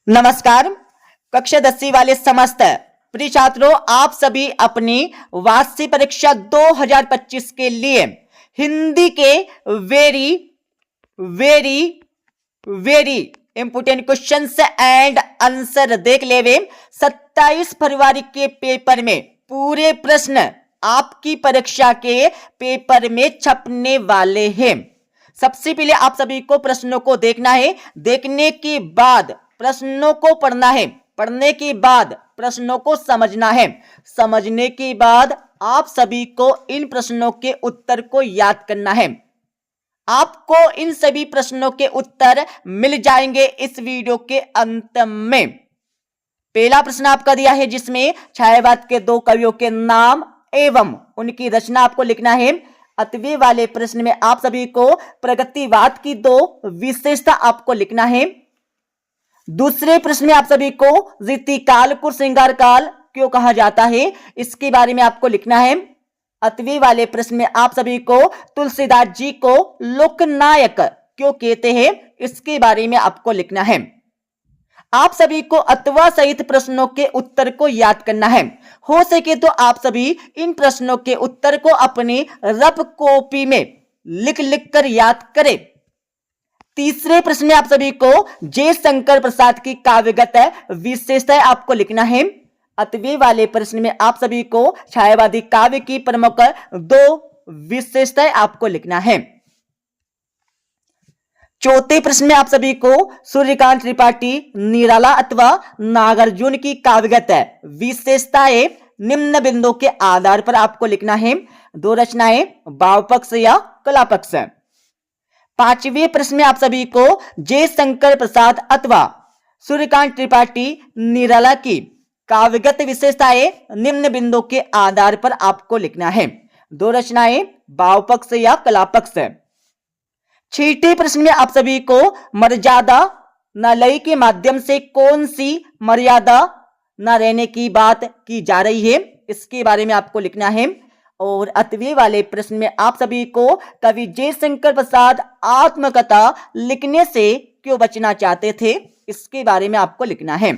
नमस्कार। कक्षा 10वीं वाले समस्त प्रिय छात्रों, आप सभी अपनी वार्षिक परीक्षा 2025 के लिए हिंदी के very very very important questions and answer देख लेवे। 27 फरवरी के पेपर में पूरे प्रश्न आपकी परीक्षा के पेपर में छपने वाले हैं। सबसे पहले आप सभी को प्रश्नों को देखना है, देखने के बाद प्रश्नों को पढ़ना है, पढ़ने के बाद प्रश्नों को समझना है, समझने के बाद आप सभी को इन प्रश्नों के उत्तर को याद करना है। आपको इन सभी प्रश्नों के उत्तर मिल जाएंगे इस वीडियो के अंत में। पहला प्रश्न आपका दिया है जिसमें छायावाद के दो कवियों के नाम एवं उनकी रचना आपको लिखना है। अतवे वाले प्रश्न में आप सभी को प्रगतिवाद की दो विशेषता आपको लिखना है। दूसरे प्रश्न में आप सभी को रीतिकाल को श्रृंगार काल क्यों कहा जाता है, इसके बारे में आपको लिखना है। अतवे वाले प्रश्न में आप सभी को तुलसीदास जी को लोकनायक क्यों कहते हैं, इसके बारे में आपको लिखना है। आप सभी को अथवा सहित प्रश्नों के उत्तर को याद करना है। हो सके तो आप सभी इन प्रश्नों के उत्तर को अपनी रफ कॉपी में लिख लिख कर याद करें। तीसरे प्रश्न में आप सभी को जयशंकर प्रसाद की काव्यगत विशेषताएं आपको लिखना है। अतवे वाले प्रश्न में आप सभी को छायावादी काव्य की प्रमुख दो विशेषताएं आपको लिखना है। चौथे प्रश्न में आप सभी को सूर्यकांत त्रिपाठी, निराला अथवा नागार्जुन की काव्यगत विशेषताएं निम्न बिंदु के आधार पर आपको लिखना है। दो रचनाएं भाव पक्ष या कला पक्ष। पांचवें प्रश्न में आप सभी को जयशंकर प्रसाद अथवा सूर्यकांत त्रिपाठी, निराला की काव्यगत विशेषताएं निम्न बिंदु के आधार पर आपको लिखना है। दो रचनाएं भाव पक्ष या कला पक्ष। छठे प्रश्न में आप सभी को मर्यादा न लय के माध्यम से कौन सी मर्यादा न रहने की बात की जा रही है, इसके बारे में आपको लिखना है। और अतवे वाले प्रश्न में आप सभी को कवि जयशंकर प्रसाद आत्मकथा लिखने से क्यों बचना चाहते थे, इसके बारे में आपको लिखना है।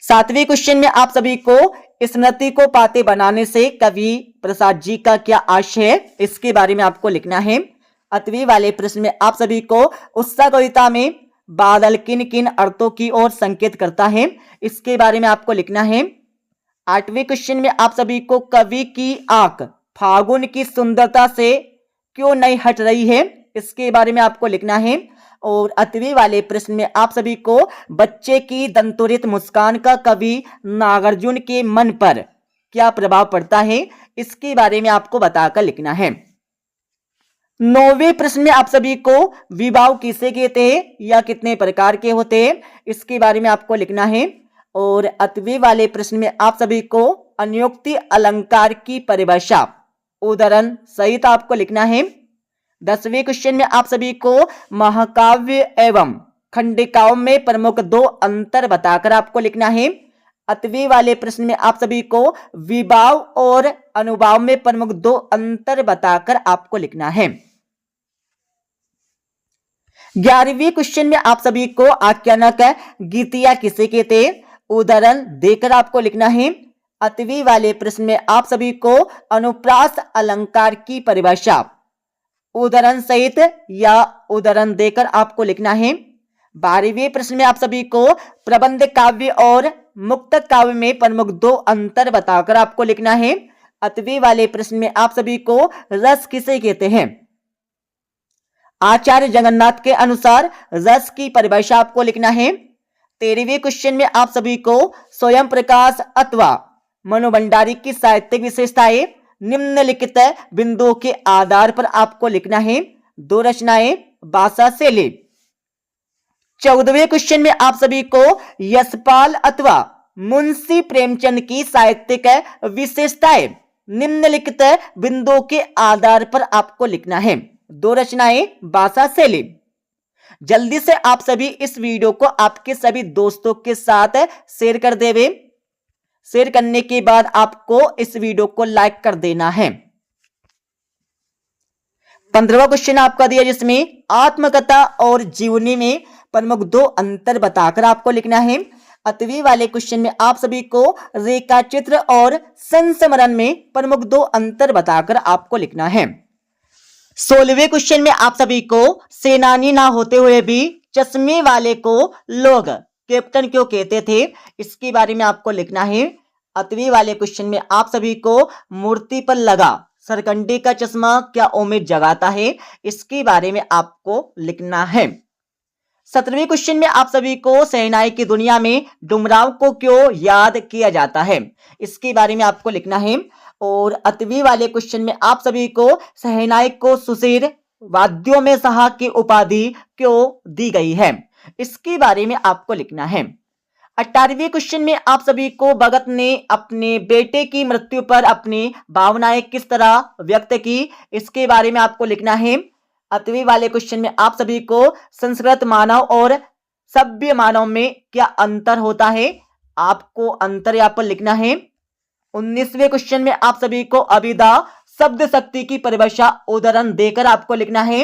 सातवें क्वेश्चन में आप सभी को स्मृति को पाते बनाने से कवि प्रसाद जी का क्या आशय है, इसके बारे में आपको लिखना है। अतवे वाले प्रश्न में आप सभी को उत्साह कविता में बादल किन किन अर्थों की ओर संकेत करता है, इसके बारे में आपको लिखना है। आठवें क्वेश्चन में आप सभी को कवि की आंख फागुन की सुंदरता से क्यों नहीं हट रही है, इसके बारे में आपको लिखना है। और अतवे वाले प्रश्न में आप सभी को बच्चे की दंतोरित मुस्कान का कवि नागार्जुन के मन पर क्या प्रभाव पड़ता है, इसके बारे में आपको बताकर लिखना है। नौवें प्रश्न में आप सभी को विवाह किसे कहते हैं या कितने प्रकार के होते हैं, इसके बारे में आपको लिखना है। और अतवे वाले प्रश्न में आप सभी को अन्योक्ति अलंकार की परिभाषा उदाहरण सहित आपको लिखना है। 10वें क्वेश्चन में आप सभी को महाकाव्य एवं खंडिकाओं में प्रमुख दो अंतर बताकर आपको लिखना है। अतवे वाले प्रश्न में आप सभी को विभाव और अनुभाव में प्रमुख दो अंतर बताकर आपको लिखना है। 11वें क्वेश्चन में आप सभी को आख्यानक गीतियां किसे कहते हैं, उदाहरण देकर आपको लिखना है। अतवे वाले प्रश्न में आप सभी को अनुप्रास अलंकार की परिभाषा उदाहरण सहित या उदाहरण देकर आपको लिखना है। 12वें प्रश्न में आप सभी को प्रबंध काव्य और मुक्तक काव्य में प्रमुख दो अंतर बताकर आपको लिखना है। अतवे वाले प्रश्न में आप सभी को रस किसे कहते हैं। आचार्य जगन्नाथ के अनुसार रस की परिभाषा आपको लिखना है। 13वें क्वेश्चन में आप सभी को स्वयं प्रकाश अथवा मनोभंडारी की साहित्यिक विशेषताएं निम्नलिखित बिंदुओं के आधार पर आपको लिखना है। दो रचनाएं भाषा शैली। 14वें क्वेश्चन में आप सभी को यशपाल अथवा मुंशी प्रेमचंद की साहित्यिक विशेषताएं निम्नलिखित बिंदुओं के आधार पर आपको लिखना है। दो रचनाएं भाषा शैली। जल्दी से आप सभी इस वीडियो को आपके सभी दोस्तों के साथ शेयर कर देवे। शेयर करने के बाद आपको इस वीडियो को लाइक कर देना है। 15वां क्वेश्चन आपका दिया जिसमें आत्मकथा और जीवनी में प्रमुख दो अंतर बताकर आपको लिखना है। 8वीं वाले क्वेश्चन में आप सभी को रेखा चित्र और संस्मरण में प्रमुख दो अंतर बताकर आपको लिखना है। 16वें क्वेश्चन में आप सभी को सेनानी ना होते हुए भी चश्मे वाले को लोग कैप्टन क्यों कहते थे, इसके बारे में आपको लिखना है। 8वीं वाले क्वेश्चन में आप सभी को मूर्ति पर लगा सरकंडे का चश्मा क्या उम्मीद जगाता है, इसके बारे में आपको लिखना है। 17वें क्वेश्चन में आप सभी को शहनाई की दुनिया में डुमराव को क्यों याद किया जाता है, इसके बारे में आपको लिखना है। और 8वीं वाले क्वेश्चन में आप सभी को शहनाई को सुशीर वाद्यों में शाह की उपाधि क्यों दी गई है, इसके बारे में आपको लिखना है। 18वें क्वेश्चन में आप सभी को भगत ने अपने बेटे की मृत्यु पर अपनी भावनाएं किस तरह व्यक्त की, इसके बारे में आपको लिखना है। 8वीं वाले क्वेश्चन में आप सभी को संस्कृत मानव और सभ्य मानव में क्या अंतर होता है, आपको अंतर यहाँ पर लिखना है। 19वें क्वेश्चन में आप सभी को अभिधा शब्द शक्ति की परिभाषा उदाहरण देकर आपको लिखना है।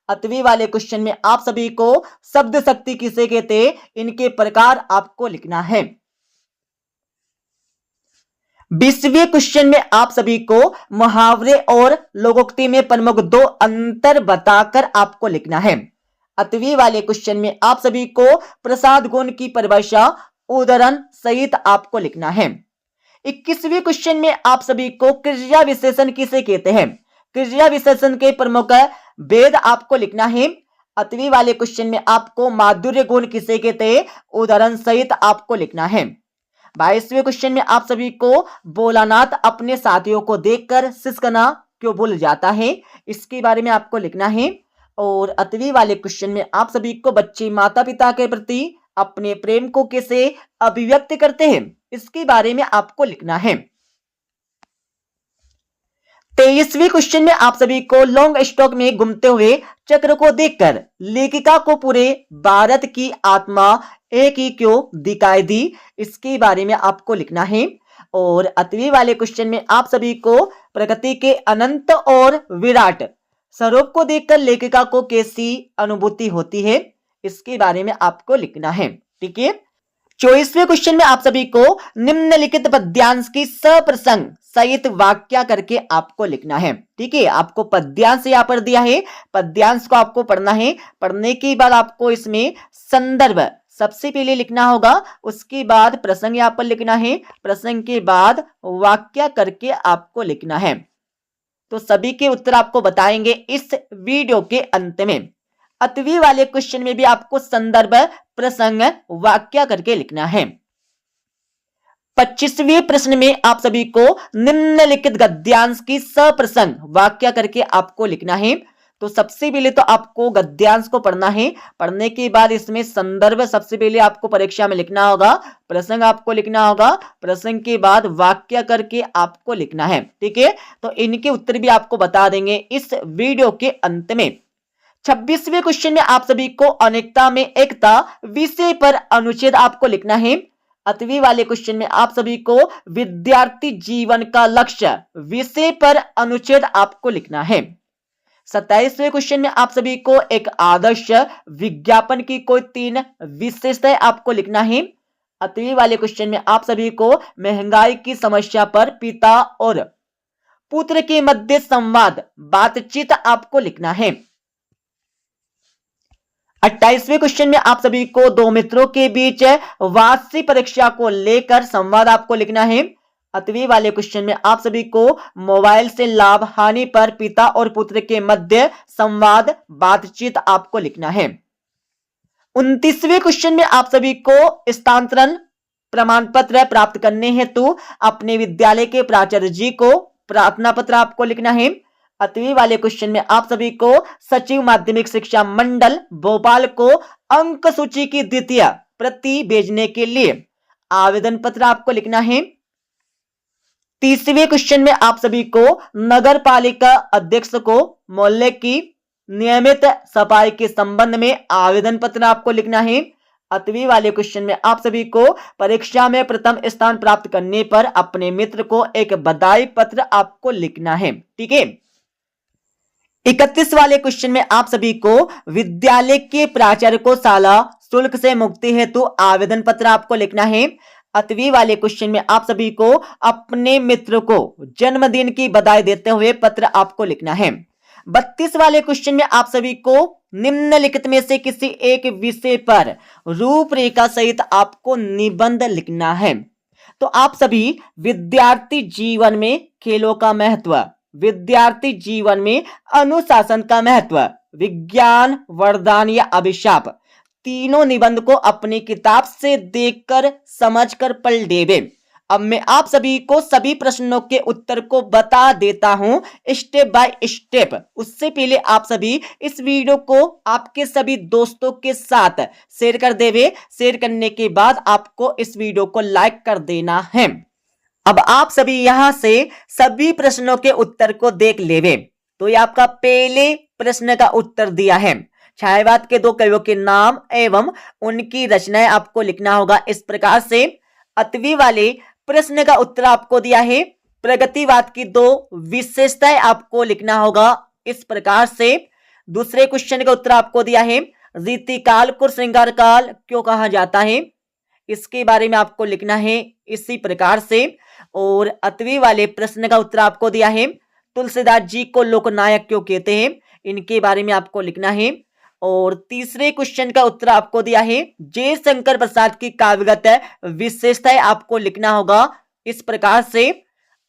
8वीं वाले क्वेश्चन में आप सभी को शब्द शक्ति किसे कहते हैं, इनके प्रकार आपको लिखना है। 20वें क्वेश्चन में आप सभी को मुहावरे और लोकोक्ति में प्रमुख दो अंतर बताकर आपको लिखना है। 8वीं वाले क्वेश्चन में आप सभी को प्रसाद गुण की परिभाषा उदाहरण सहित आपको लिखना है। 21वें क्वेश्चन में आप सभी को क्रिया विशेषण किसे कहते हैं, क्रिया विशेषण के प्रमुख भेद आपको लिखना है। 8वीं वाले क्वेश्चन में आपको माधुर्य गुण किसे कहते हैं, उदाहरण सहित आपको लिखना है। 22वें क्वेश्चन में आप सभी को भोलानाथ अपने साथियों को देखकर सिसकना क्यों भूल जाता है, इसके बारे में आपको लिखना है। और 8वीं वाले क्वेश्चन में आप सभी को बच्चे माता पिता के प्रति अपने प्रेम को कैसे अभिव्यक्त करते हैं, इसके बारे में आपको लिखना है। 23वें क्वेश्चन में आप सभी को लॉन्ग स्टॉक में घूमते हुए चक्र को देखकर लेखिका को पूरे भारत की आत्मा एक ही क्यों दिखाई दी, इसके बारे में आपको लिखना है। और 8वीं वाले क्वेश्चन में आप सभी को प्रकृति के अनंत और विराट स्वरूप को देखकर लेखिका को कैसी अनुभूति होती है, इसके बारे में आपको लिखना है। ठीक है। 24वें क्वेश्चन में आप सभी को निम्नलिखित पद्यांश की सप्रसंग सहित वाक्य करके आपको लिखना है। ठीक है, आपको पद्यांश यहाँ पर दिया है, पद्यांश को आपको पढ़ना है। पढ़ने के बाद आपको इसमें संदर्भ सबसे पहले लिखना होगा, उसके बाद प्रसंग यहाँ पर लिखना है, प्रसंग के बाद वाक्य करके आपको लिखना है। तो सभी के उत्तर आपको बताएंगे इस वीडियो के अंत में। 8वीं वाले क्वेश्चन में भी आपको संदर्भ प्रसंग वाक्य करके लिखना है। 25वें प्रश्न में आप सभी को निम्नलिखित गद्यांश की सप्रसंग वाक्य करके आपको लिखना है। तो सबसे पहले तो आपको गद्यांश को पढ़ना है, पढ़ने के बाद इसमें संदर्भ सबसे पहले आपको परीक्षा में लिखना होगा, प्रसंग आपको लिखना होगा, प्रसंग के बाद वाक्य करके आपको लिखना है। ठीक है, तो इनके उत्तर भी आपको बता देंगे इस वीडियो के अंत में। 26वें क्वेश्चन में आप सभी को अनेकता में एकता विषय पर अनुच्छेद आपको लिखना है। 8वीं वाले क्वेश्चन में आप सभी को विद्यार्थी जीवन का लक्ष्य विषय पर अनुच्छेद आपको लिखना है। 27वें क्वेश्चन में आप सभी को एक आदर्श विज्ञापन की कोई 3 विशेषताएं आपको लिखना है। 8वीं वाले क्वेश्चन में आप सभी को महंगाई की समस्या पर पिता और पुत्र के मध्य संवाद बातचीत आपको लिखना है। 28वें क्वेश्चन में आप सभी को दो मित्रों के बीच वार्षिक परीक्षा को लेकर संवाद आपको लिखना है। 8वीं वाले क्वेश्चन में आप सभी को मोबाइल से लाभ हानि पर पिता और पुत्र के मध्य संवाद बातचीत आपको लिखना है। 29वें क्वेश्चन में आप सभी को स्थानांतरण प्रमाण पत्र प्राप्त करने हेतु अपने विद्यालय के प्राचार्य जी को प्रार्थना पत्र आपको लिखना है। 8वीं वाले क्वेश्चन में आप सभी को सचिव माध्यमिक शिक्षा मंडल भोपाल को अंक सूची की द्वितीय प्रति भेजने के लिए आवेदन पत्र आपको लिखना है। 30वें क्वेश्चन में आप सभी को नगर पालिका अध्यक्ष को मोहल्ले की नियमित सफाई के संबंध में आवेदन पत्र आपको लिखना है। 8वीं वाले क्वेश्चन में आप सभी को परीक्षा में प्रथम स्थान प्राप्त करने पर अपने मित्र को एक बधाई पत्र आपको लिखना है। ठीक है। 31 वाले क्वेश्चन में आप सभी को विद्यालय के प्राचार्य को साला शुल्क से मुक्ति हेतु आवेदन पत्र आपको लिखना है। 8वीं वाले क्वेश्चन में आप सभी को अपने मित्र को जन्मदिन की बधाई देते हुए पत्र आपको लिखना है। 32 वाले क्वेश्चन में आप सभी को निम्नलिखित में से किसी एक विषय पर रूपरेखा सहित आपको निबंध लिखना है। तो आप सभी विद्यार्थी जीवन में खेलों का महत्व, विद्यार्थी जीवन में अनुशासन का महत्व, विज्ञान वरदान या अभिशाप, तीनों निबंध को अपनी किताब से देखकर समझकर पढ़ लेवे। अब मैं आप सभी को सभी प्रश्नों के उत्तर को बता देता हूं स्टेप बाय स्टेप। उससे पहले आप सभी इस वीडियो को आपके सभी दोस्तों के साथ शेयर कर देवे। शेयर करने के बाद आपको इस वीडियो को लाइक कर देना है। अब आप सभी यहां से सभी प्रश्नों के उत्तर को देख लेवे। तो ये आपका पहले प्रश्न का उत्तर दिया है, छायावाद के दो कवियों के नाम एवं उनकी रचनाएं आपको लिखना होगा इस प्रकार से। 8वीं वाले प्रश्न का उत्तर आपको दिया है, प्रगतिवाद की दो विशेषताएं आपको लिखना होगा इस प्रकार से। दूसरे क्वेश्चन का उत्तर आपको दिया है, रीतिकाल को श्रृंगार काल क्यों कहा जाता है, इसके बारे में आपको लिखना है इसी प्रकार से। और 8वीं वाले प्रश्न का उत्तर आपको दिया है, तुलसीदास जी को लोकनायक क्यों कहते हैं, इनके बारे में आपको लिखना है। और तीसरे क्वेश्चन का उत्तर आपको दिया है, जयशंकर प्रसाद की काव्यगत विशेषताएं आपको लिखना होगा इस प्रकार से।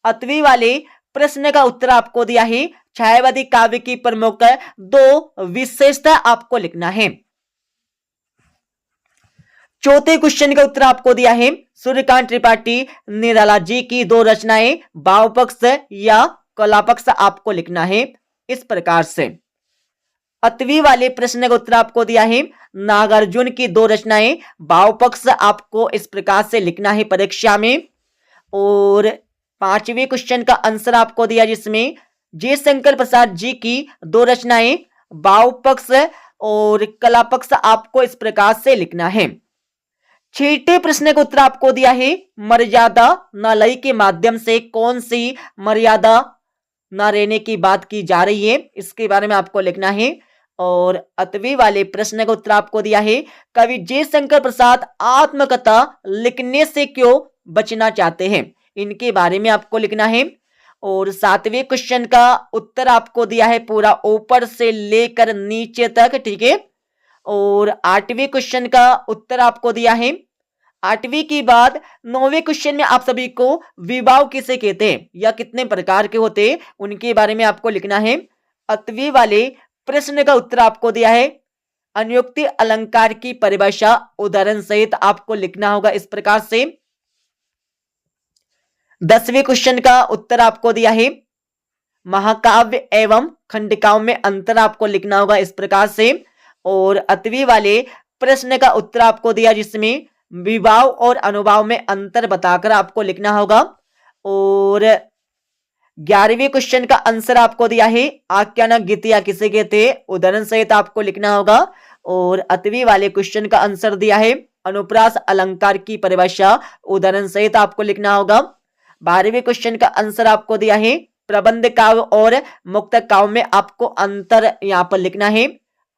8वीं वाले प्रश्न का उत्तर आपको दिया है, छायावादी काव्य की प्रमुख दो विशेषता आपको लिखना है। चौथे क्वेश्चन का उत्तर आपको दिया है, सूर्यकांत त्रिपाठी निराला जी की दो रचनाएं भावपक्ष या कलापक्ष आपको लिखना है इस प्रकार से। 8वीं वाले प्रश्न का उत्तर आपको दिया है, नागार्जुन की दो रचनाएं भावपक्ष आपको इस प्रकार से लिखना है परीक्षा में। और 5वें क्वेश्चन का आंसर आपको दिया, जिसमें जयशंकर प्रसाद जी की दो रचनाएं भावपक्ष और कलापक्ष आपको इस प्रकार से लिखना है। 6ठे प्रश्न का उत्तर आपको दिया है, मर्यादा न लय के माध्यम से कौन सी मर्यादा न रहने की बात की जा रही है, इसके बारे में आपको लिखना है। और 8वीं वाले प्रश्न का उत्तर आपको दिया है, कवि जयशंकर प्रसाद आत्मकथा लिखने से क्यों बचना चाहते हैं, इनके बारे में आपको लिखना है। और 7वें क्वेश्चन का उत्तर आपको दिया है पूरा ऊपर से लेकर नीचे तक, ठीक है। और 8वें क्वेश्चन का उत्तर आपको दिया है। 8वीं के बाद 9वें क्वेश्चन में आप सभी को विवाह किसे कहते हैं या कितने प्रकार के होते हैं, उनके बारे में आपको लिखना है। 8वीं वाले प्रश्न का उत्तर आपको दिया है, अनुयुक्ति अलंकार की परिभाषा उदाहरण सहित आपको लिखना होगा इस प्रकार से। 10वें क्वेश्चन का उत्तर आपको दिया है, महाकाव्य एवं खंडिकाओं में अंतर आपको लिखना होगा इस प्रकार से। और 8वीं वाले प्रश्न का उत्तर आपको दिया, जिसमें विवाह और अनुभाव में अंतर बताकर आपको लिखना होगा। और 11वें क्वेश्चन का आंसर आपको दिया है, आख्यानक गीतिया किसे कहते हैं, उदाहरण सहित आपको लिखना होगा। और 8वीं वाले क्वेश्चन का आंसर दिया है, अनुप्रास अलंकार की परिभाषा उदाहरण सहित आपको लिखना होगा। 12वें क्वेश्चन का आंसर आपको दिया है, प्रबंध काव्य और मुक्तक काव्य में आपको अंतर यहां पर लिखना है।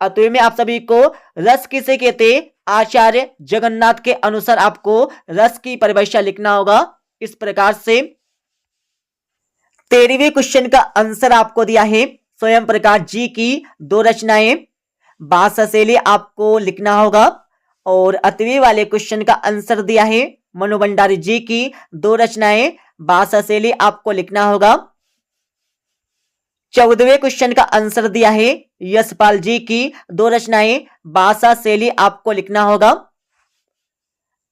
8वें में आप सभी को रस किसे कहते हैं, आचार्य जगन्नाथ के अनुसार आपको रस की परिभाषा लिखना होगा इस प्रकार से। 13वें क्वेश्चन का आंसर आपको दिया है, स्वयं प्रकाश जी की दो रचनाएं भाषा शैली आपको लिखना होगा। और 8वें वाले क्वेश्चन का आंसर दिया है, मनु भंडारी जी की दो रचनाएं भाषा शैली आपको लिखना होगा। 14वें क्वेश्चन का आंसर दिया है, यशपाल जी की दो रचनाएं भाषा शैली आपको लिखना होगा।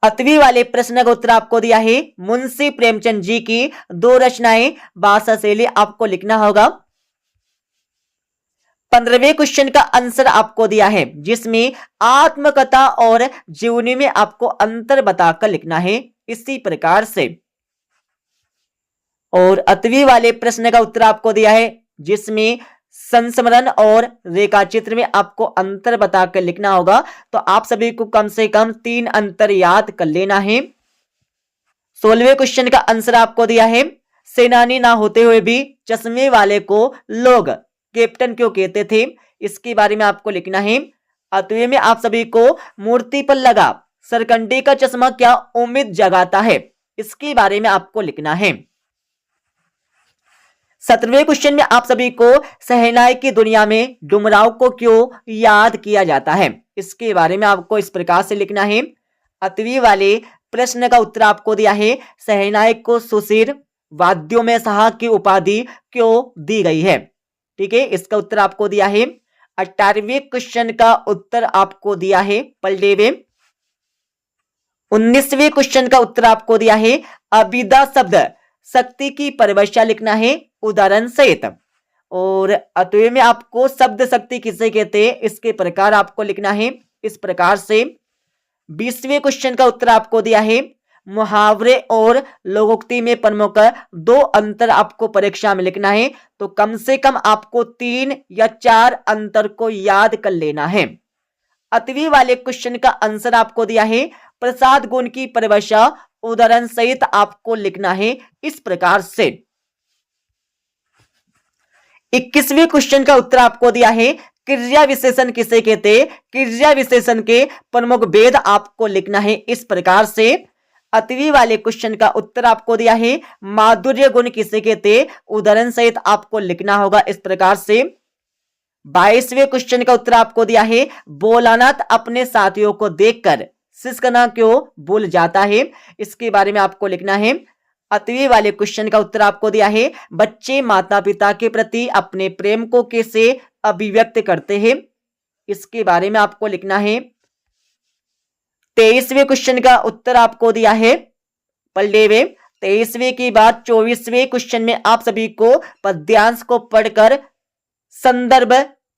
8वीं वाले प्रश्न का उत्तर आपको दिया है, मुंशी प्रेमचंद जी की दो रचनाएं भाषा शैली आपको लिखना होगा। 15वें क्वेश्चन का आंसर आपको दिया है, जिसमें आत्मकथा और जीवनी में आपको अंतर बताकर लिखना है इसी प्रकार से। और 8वीं वाले प्रश्न का उत्तर आपको दिया है, जिसमें संस्मरण और रेखाचित्र में आपको अंतर बताकर लिखना होगा। तो आप सभी को कम से कम 3 अंतर याद कर लेना है। 16वें क्वेश्चन का आंसर आपको दिया है, सेनानी ना होते हुए भी चश्मे वाले को लोग कैप्टन क्यों कहते थे, इसके बारे में आपको लिखना है। 8वें में आप सभी को मूर्ति पर लगा सरकंडे का चश्मा क्या उम्मीद जगाता है, इसके बारे में आपको लिखना है। 17वें क्वेश्चन में आप सभी को शहनाई की दुनिया में डुमराव को क्यों याद किया जाता है, इसके बारे में आपको इस प्रकार से लिखना है। 8वीं वाले प्रश्न का उत्तर आपको दिया है शहनाई को सुशीर वाद्यों में शाह की उपाधि क्यों दी गई है। ठीक है, इसका उत्तर आपको दिया है। 18वें क्वेश्चन का उत्तर आपको दिया है पलडेवे। 19वें क्वेश्चन का उत्तर आपको दिया है अभिदा शब्द शक्ति की परिभाषा लिखना है उदाहरण सहित। और 8वें में आपको शब्द शक्ति किसे कहते हैं, इसके प्रकार आपको लिखना है इस प्रकार से। 20वें क्वेश्चन का उत्तर आपको दिया है मुहावरे और लोकोक्ति में प्रमुख 2 अंतर आपको परीक्षा में लिखना है, तो कम से कम आपको 3 या 4 अंतर को याद कर लेना है। 8वीं वाले क्वेश्चन का आंसर आपको दिया है प्रसाद गुण की परिभाषा उदाहरण सहित आपको लिखना है इस प्रकार से। 21वें क्वेश्चन का उत्तर आपको दिया है क्रिया विशेषण किसे कहते हैं, क्रिया विशेषण के प्रमुख भेद आपको लिखना है इस प्रकार से। 8वीं वाले क्वेश्चन का उत्तर आपको दिया है माधुर्य गुण किसे कहते हैं, उदाहरण सहित आपको लिखना होगा इस प्रकार से। 22वें क्वेश्चन का उत्तर आपको दिया है भोलानाथ अपने साथियों को देखकर सिसकना क्यों भूल जाता है, इसके बारे में आपको लिखना है। 8वीं वाले क्वेश्चन का उत्तर आपको दिया है बच्चे माता पिता के प्रति अपने प्रेम को कैसे अभिव्यक्त करते हैं, इसके बारे में आपको लिखना है। 23वें क्वेश्चन का उत्तर आपको दिया है पलडेवे। 23वें के बाद 24वें क्वेश्चन में आप सभी को पद्यांश को पढ़कर संदर्भ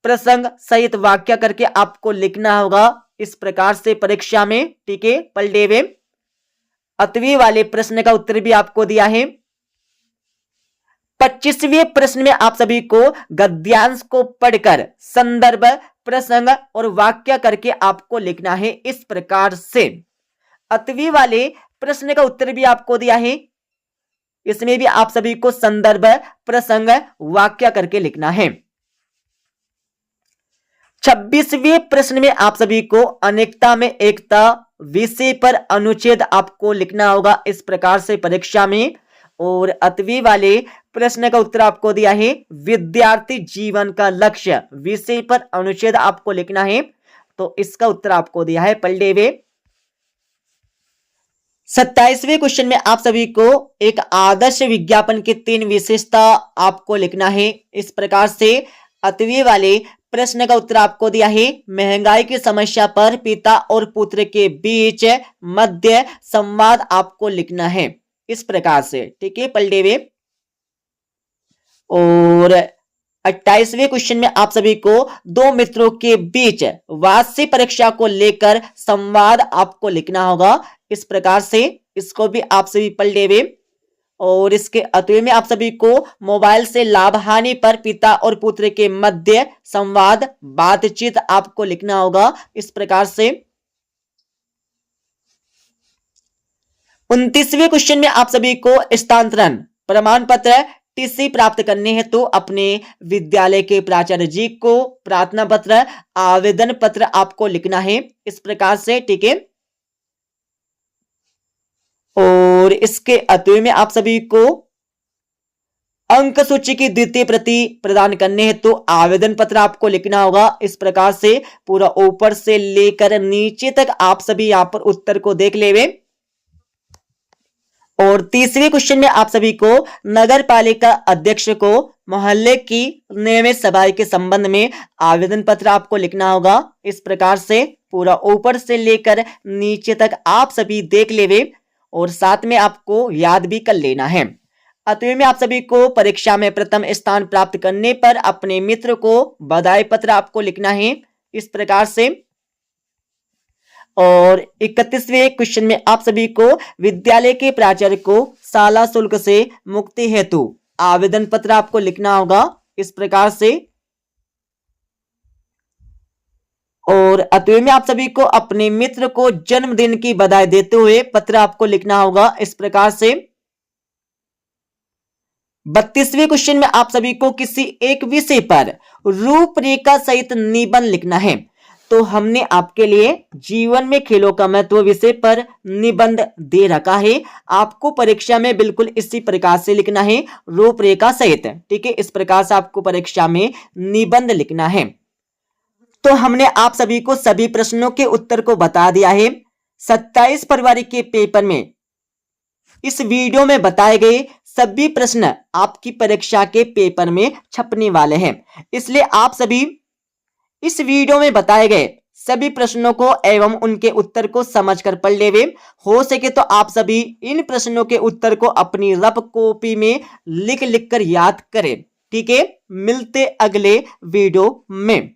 प्रसंग सहित वाक्य करके आपको लिखना होगा इस प्रकार से परीक्षा में। ठीक है पलडेवे। 8वीं वाले प्रश्न का उत्तर भी आपको दिया है। 25वें प्रश्न में आप सभी को गद्यांश को पढ़कर संदर्भ प्रसंग और वाक्य करके आपको लिखना है इस प्रकार से। 8वीं वाले प्रश्न का उत्तर भी आपको दिया है, इसमें भी आप सभी को संदर्भ प्रसंग वाक्य करके लिखना है। 26वें प्रश्न में आप सभी को अनेकता में एकता विषय पर अनुच्छेद आपको लिखना होगा इस प्रकार से परीक्षा में। और 8वीं वाले प्रश्न का उत्तर आपको दिया है विद्यार्थी जीवन का लक्ष्य विषय पर अनुच्छेद आपको लिखना है, तो इसका उत्तर आपको दिया है पलडेवे। 27वें क्वेश्चन में आप सभी को एक आदर्श विज्ञापन की 3 विशेषता आपको लिखना है इस प्रकार से। 8वीं वाले प्रश्न का उत्तर आपको दिया है महंगाई की समस्या पर पिता और पुत्र के बीच मध्य संवाद आपको लिखना है इस प्रकार से। ठीक है पलडेवे। और 28वें क्वेश्चन में आप सभी को 2 मित्रों के बीच वार्षिक परीक्षा को लेकर संवाद आपको लिखना होगा इस प्रकार से, इसको भी आप सभी पलडेवे। और इसके 8वें में आप सभी को मोबाइल से लाभ हानि पर पिता और पुत्र के मध्य संवाद बातचीत आपको लिखना होगा इस प्रकार से। 29वें क्वेश्चन में आप सभी को स्थानांतरण प्रमाण पत्र टीसी प्राप्त करने हैं, तो अपने विद्यालय के प्राचार्य जी को प्रार्थना पत्र आवेदन पत्र आपको लिखना है इस प्रकार से। ठीक है। और इसके 8वें में आप सभी को अंक सूची की द्वितीय प्रति प्रदान करने हैं, तो आवेदन पत्र आपको लिखना होगा इस प्रकार से। पूरा ऊपर से लेकर नीचे तक आप सभी यहां पर उत्तर को देख लेवे। और 30वें क्वेश्चन में आप सभी को नगर पालिका अध्यक्ष को मोहल्ले की नियमित सभा के संबंध में आवेदन पत्र आपको लिखना होगा इस प्रकार से। पूरा ऊपर से लेकर नीचे तक आप सभी देख लेवे और साथ में आपको याद भी कर लेना है। 8वें में आप सभी को परीक्षा में प्रथम स्थान प्राप्त करने पर अपने मित्र को बधाई पत्र आपको लिखना है इस प्रकार से। और 31वें क्वेश्चन में आप सभी को विद्यालय के प्राचार्य को शाला शुल्क से मुक्ति हेतु आवेदन पत्र आपको लिखना होगा इस प्रकार से। और 8वें में आप सभी को अपने मित्र को जन्मदिन की बधाई देते हुए पत्र आपको लिखना होगा इस प्रकार से। 32वें क्वेश्चन में आप सभी को किसी एक विषय पर रूपरेखा सहित निबंध लिखना है। तो हमने आपके लिए जीवन में खेलों का महत्व विषय पर निबंध दे रखा है। आपको परीक्षा में बिल्कुल इसी प्रकार से लिखना है, रूपरेखा सहित। ठीक है, इस प्रकार से आपको परीक्षा में निबंध लिखना है। तो हमने आप सभी को सभी प्रश्नों के उत्तर को बता दिया है। 27 फरवरी के पेपर में इस वीडियो में बताए गए सभी प्रश्न आपकी परीक्षा के पेपर में छपने वाले हैं, इसलिए आप सभी इस वीडियो में बताए गए सभी प्रश्नों को एवं उनके उत्तर को समझकर पढ़ लेवे। हो सके तो आप सभी इन प्रश्नों के उत्तर को अपनी रफ कॉपी में लिख लिख कर याद करें। ठीक है, मिलते अगले वीडियो में।